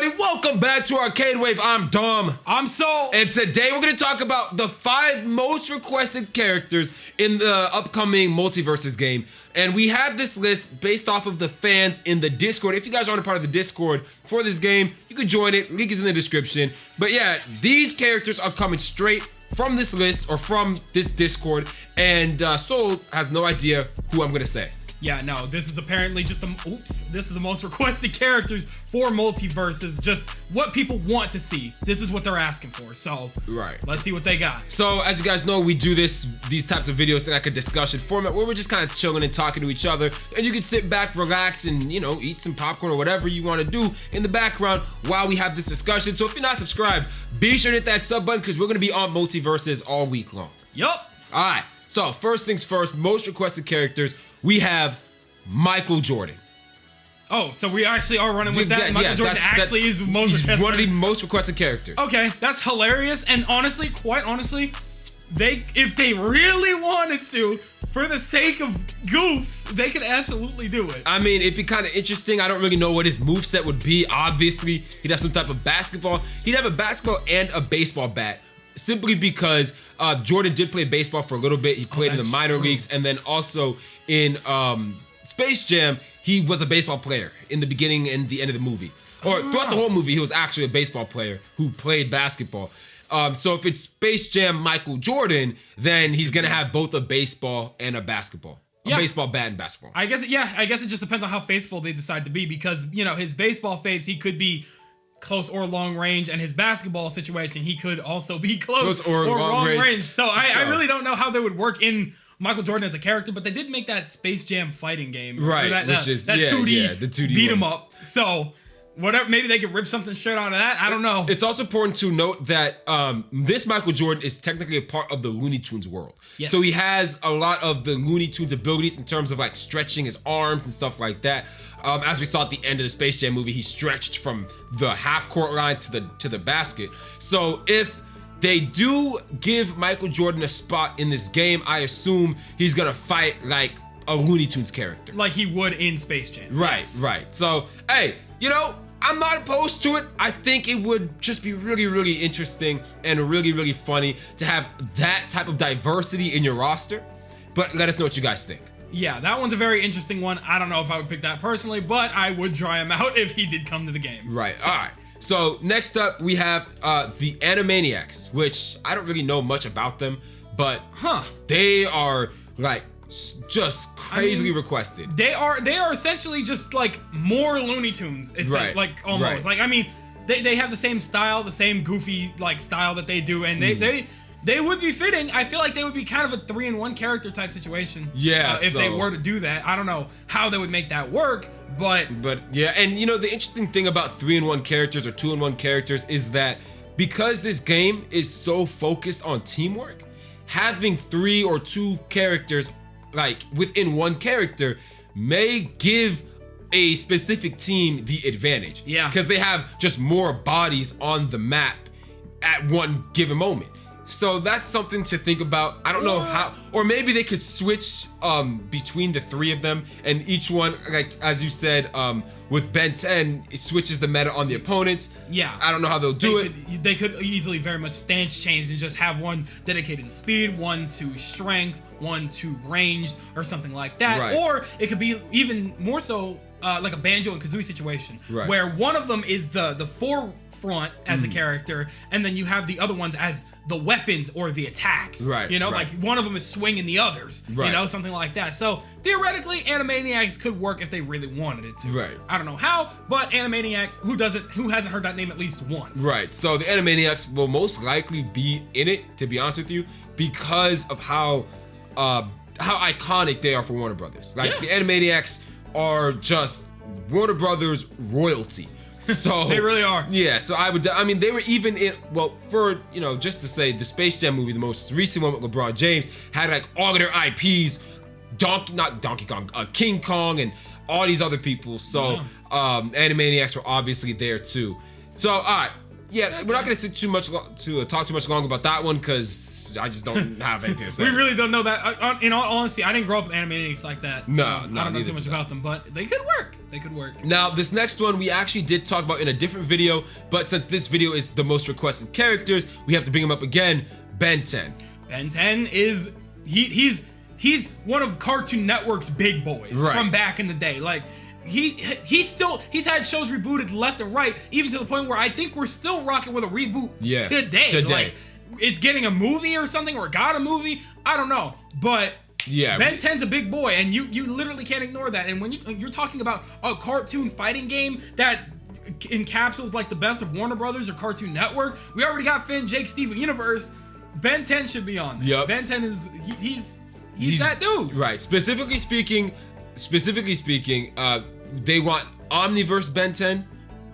everybody, welcome back to ArcadeWave. I'm Dom. I'm Soul. And today we're going to talk about the 5 most requested characters in the upcoming MultiVersus game. And we have this list based off of the fans in the Discord. If you guys aren't a part of the Discord for this game, you can join it. Link is in the description. But yeah, these characters are coming straight from this list or from this Discord. And Soul has no idea who I'm going to say. Yeah, no, this is apparently just this is the most requested characters for MultiVersus, just what people want to see. This is what they're asking for, so let's see what they got. So, as you guys know, we do these types of videos in like a discussion format where we're just kind of chilling and talking to each other, and you can sit back, relax, and, you know, eat some popcorn or whatever you want to do in the background while we have this discussion. So if you're not subscribed, be sure to hit that sub button because we're going to be on MultiVersus all week long. Yup. Alright, so first things first, most requested characters, we have Michael Jordan. Oh, so we actually are running with that? Michael Jordan actually is one of the most requested characters. Okay, that's hilarious, and honestly, quite honestly, if they really wanted to, for the sake of goofs, they could absolutely do it. I mean, it'd be kind of interesting. I don't really know what his moveset would be. Obviously, he'd have some type of basketball. He'd have a basketball and a baseball bat. Simply because Jordan did play baseball for a little bit. He played in the minor leagues, and then also in Space Jam, he was a baseball player in the beginning and the end of the movie. Or throughout the whole movie, he was actually a baseball player who played basketball. So if it's Space Jam Michael Jordan, then he's gonna have both a baseball and a basketball. A baseball bat and basketball. I guess it just depends on how faithful they decide to be, because, you know, his baseball phase, he could be close or long range, and his basketball situation, he could also be close or long range. So I really don't know how they would work in Michael Jordan as a character, but they did make that Space Jam fighting game, right? Which is 2D, the 2D beat 'em up. So whatever, maybe they could rip something straight out of that. I don't know. It's also important to note that this Michael Jordan is technically a part of the Looney Tunes world. Yes. So he has a lot of the Looney Tunes abilities in terms of like stretching his arms and stuff like that. As we saw at the end of the Space Jam movie, he stretched from the half-court line to the basket. So if they do give Michael Jordan a spot in this game, I assume he's gonna fight like a Looney Tunes character, like he would in Space Jam. Right. So hey, you know, I'm not opposed to it. I think it would just be really, really interesting and really, really funny to have that type of diversity in your roster. But let us know what you guys think. Yeah, that one's a very interesting one. I don't know if I would pick that personally, but I would try him out if he did come to the game. Right. So, all right. So next up, we have the Animaniacs, which I don't really know much about them, but they are like just crazily requested. They are essentially just like more Looney Tunes. It's like almost like, I mean, they have the same style, the same goofy like style that they do, and they would be fitting. I feel like they would be kind of a 3-in-1 character type situation. Yeah, if they were to do that. I don't know how they would make that work, but yeah, and you know, the interesting thing about 3-in-1 characters or 2-in-1 characters is that because this game is so focused on teamwork, having 3 or 2 characters like within one character may give a specific team the advantage. Yeah, because they have just more bodies on the map at one given moment. So that's something to think about. I don't know how, or maybe they could switch between the 3 of them, and each one, like as you said, with Ben 10, it switches the meta on the opponents. Yeah, I don't know how they'll do it. They could easily very much stance change and just have one dedicated to speed, one to strength, one to range, or something like that. Right. Or it could be even more so like a Banjo and Kazooie situation, where one of them is the forefront as a character, and then you have the other ones as the weapons or the attacks. Right. You know, like one of them is swinging the others. Right. You know, something like that. So theoretically, Animaniacs could work if they really wanted it to. Right. I don't know how, but Animaniacs, who hasn't heard that name at least once? Right. So the Animaniacs will most likely be in it, to be honest with you, because of how iconic they are for Warner Brothers. Like the Animaniacs are just Warner Brothers royalty. So they really are. Yeah, so I mean, they were even in, well, for, you know, just to say, the Space Jam movie, the most recent one with LeBron James, had like all of their IPs, King Kong and all these other people. So Animaniacs were obviously there too. So, all right, Yeah, we're not gonna sit too much to talk too much longer about that one because I just don't have anything to say. We really don't know that. In all honesty, I didn't grow up with Animaniacs like that. No, so I don't know too much about them, but they could work. They could work. Now, this next one we actually did talk about in a different video, but since this video is the most requested characters, we have to bring him up again. Ben 10. Ben 10 is he's one of Cartoon Network's big boys from back in the day. Like. He's had shows rebooted left and right, even to the point where I think we're still rocking with a reboot today. Like it's getting a movie or something, or got a movie. I don't know, but Ben 10's a big boy, and you literally can't ignore that. And when you're talking about a cartoon fighting game that encapsulates like the best of Warner Brothers or Cartoon Network, we already got Finn, Jake, Steven Universe. Ben 10 should be on there. Yep. Ben 10 is he's that dude. Right. Specifically speaking, they want Omniverse Ben 10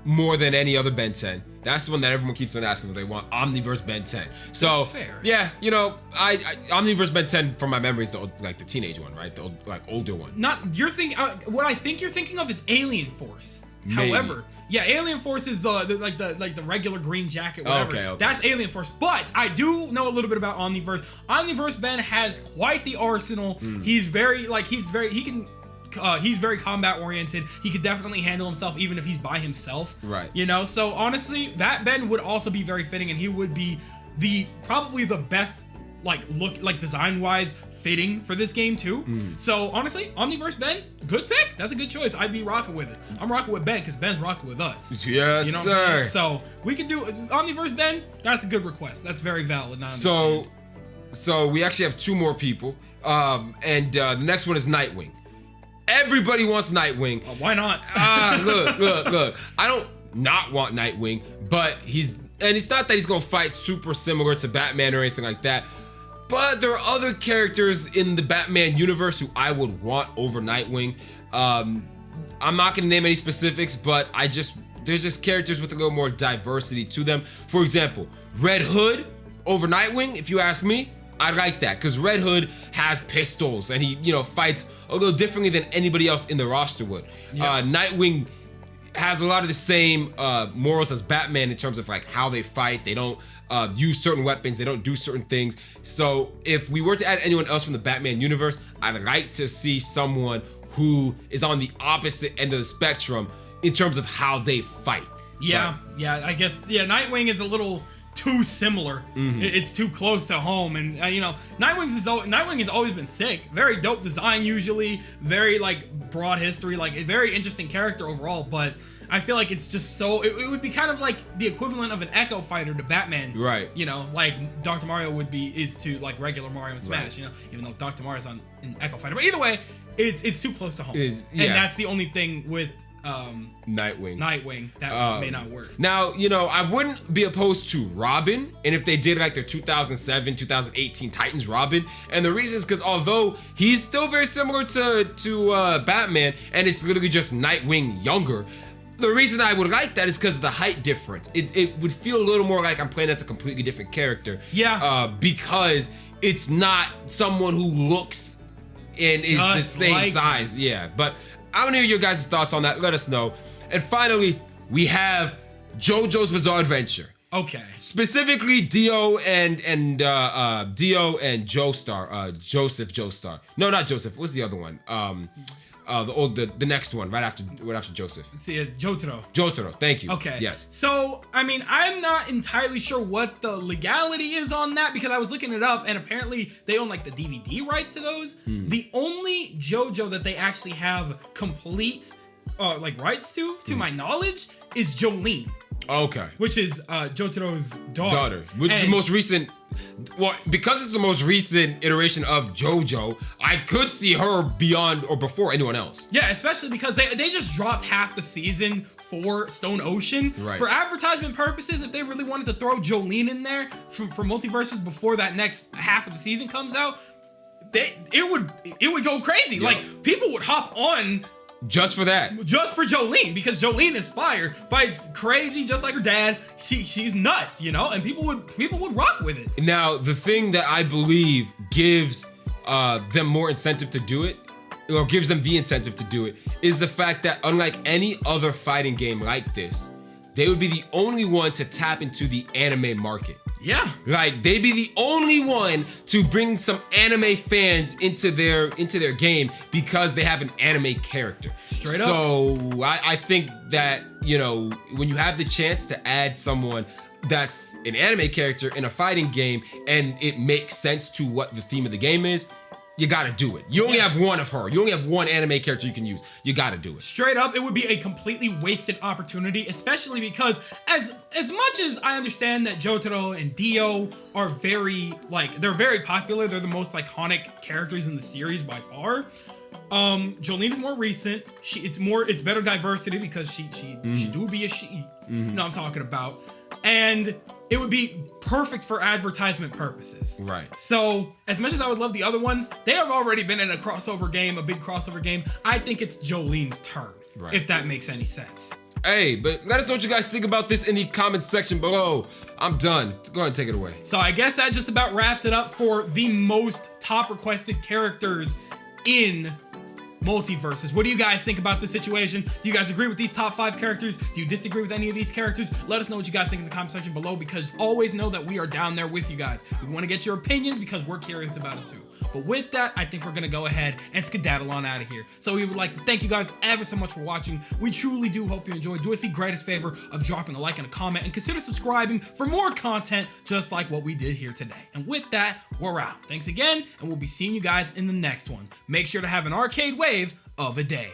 more than any other Ben 10. That's the one that everyone keeps on asking for. They want Omniverse Ben 10. So that's fair. Yeah, you know, I Omniverse Ben 10 from my memory is the teenage one, right? The older one. Not you're thinking. What I think you're thinking of is Alien Force. Maybe. However, yeah, Alien Force is the regular green jacket, whatever. Okay. That's Alien Force. But I do know a little bit about Omniverse. Omniverse Ben has quite the arsenal. He's very combat oriented. He could definitely handle himself even if he's by himself. Right. You know, so honestly, that Ben would also be very fitting, and he would be probably the best design wise fitting for this game too. So honestly, Omniverse Ben, good pick. That's a good choice. I'd be rocking with it. I'm rocking with Ben because Ben's rocking with us. Yes, you know what sir. I'm saying? So we could do Omniverse Ben. That's a good request. That's very valid. So we actually have two more people. And the next one is Nightwing. Everybody wants Nightwing. Why not? Look. I don't not want Nightwing, but it's not that he's gonna fight super similar to Batman or anything like that. But there are other characters in the Batman universe who I would want over Nightwing. I'm not gonna name any specifics, but there's just characters with a little more diversity to them. For example, Red Hood over Nightwing, if you ask me, I like that because Red Hood has pistols and he, fights a little differently than anybody else in the roster would. Yeah. Nightwing has a lot of the same morals as Batman in terms of like how they fight. They don't use certain weapons. They don't do certain things. So if we were to add anyone else from the Batman universe, I'd like to see someone who is on the opposite end of the spectrum in terms of how they fight. Yeah, I guess. Yeah, Nightwing is a little too similar. It's too close to home, and Nightwing has always been sick. Very dope design, usually very broad history, a very interesting character overall. But I feel like it's just so it would be kind of like the equivalent of an Echo Fighter to Batman, right? Like Dr. Mario is to regular Mario and Smash, right. Even though Dr. Mario's on an Echo Fighter. But either way, it's too close to home, and that's the only thing with Nightwing that may not work. Now, I wouldn't be opposed to Robin, and if they did the 2007 2018 Titans Robin, and the reason is because although he's still very similar to Batman, and it's literally just Nightwing younger, the reason I would like that is because of the height difference. It would feel a little more like I'm playing as a completely different character. Yeah. Because it's not someone who looks and is the same size. Yeah, but I want to hear your guys' thoughts on that. Let us know. And finally, we have JoJo's Bizarre Adventure. Okay. Specifically, Dio and Joestar. Joseph Joestar. No, not Joseph. What's the other one? The next one, right after Joseph. See, Jotaro. Jotaro. Thank you. Okay. Yes. So, I'm not entirely sure what the legality is on that because I was looking it up and apparently they own the DVD rights to those. The only JoJo that they actually have complete rights to my knowledge, is Jolene. Okay. Which is Jotaro's daughter. Which is the most recent. Well, because it's the most recent iteration of JoJo, I could see her beyond or before anyone else. Yeah, especially because they just dropped half the season for Stone Ocean. Right. For advertisement purposes, if they really wanted to throw Jolene in there for MultiVersus before that next half of the season comes out, it would go crazy. Yep. People would hop on just for that. Just for Jolene, because Jolene is fire, fights crazy just like her dad. She's nuts, and people would rock with it. Now, the thing that I believe gives them more incentive to do it, or gives them the incentive to do it, is the fact that unlike any other fighting game like this, they would be the only one to tap into the anime market. Yeah. Like, they'd be the only one to bring some anime fans into their game because they have an anime character. Straight up. So I think that, you know, when you have the chance to add someone that's an anime character in a fighting game and it makes sense to what the theme of the game is, you gotta do it. You only have one of her. You only have one anime character you can use. You gotta do it. Straight up, it would be a completely wasted opportunity, especially because as much as I understand that Jotaro and Dio are very, like, they're very popular, they're the most iconic characters in the series by far. Jolene is more recent. It's better diversity because she do be a she. You know what I'm talking about. And it would be perfect for advertisement purposes. Right. So, as much as I would love the other ones, they have already been in a crossover game, a big crossover game. I think it's Jolene's turn, if that makes any sense. Hey, but let us know what you guys think about this in the comment section below. I'm done. Go ahead and take it away. So I guess that just about wraps it up for the most top requested characters in MultiVersus. What do you guys think about this situation? Do you guys agree with these top 5 characters? Do you disagree with any of these characters? Let us know what you guys think in the comment section below, because always know that we are down there with you guys. We want to get your opinions because we're curious about it too. But with that, I think we're going to go ahead and skedaddle on out of here. So we would like to thank you guys ever so much for watching. We truly do hope you enjoyed. Do us the greatest favor of dropping a like and a comment, and consider subscribing for more content just like what we did here today. And with that, we're out. Thanks again, and we'll be seeing you guys in the next one. Make sure to have an arcade wave of a day.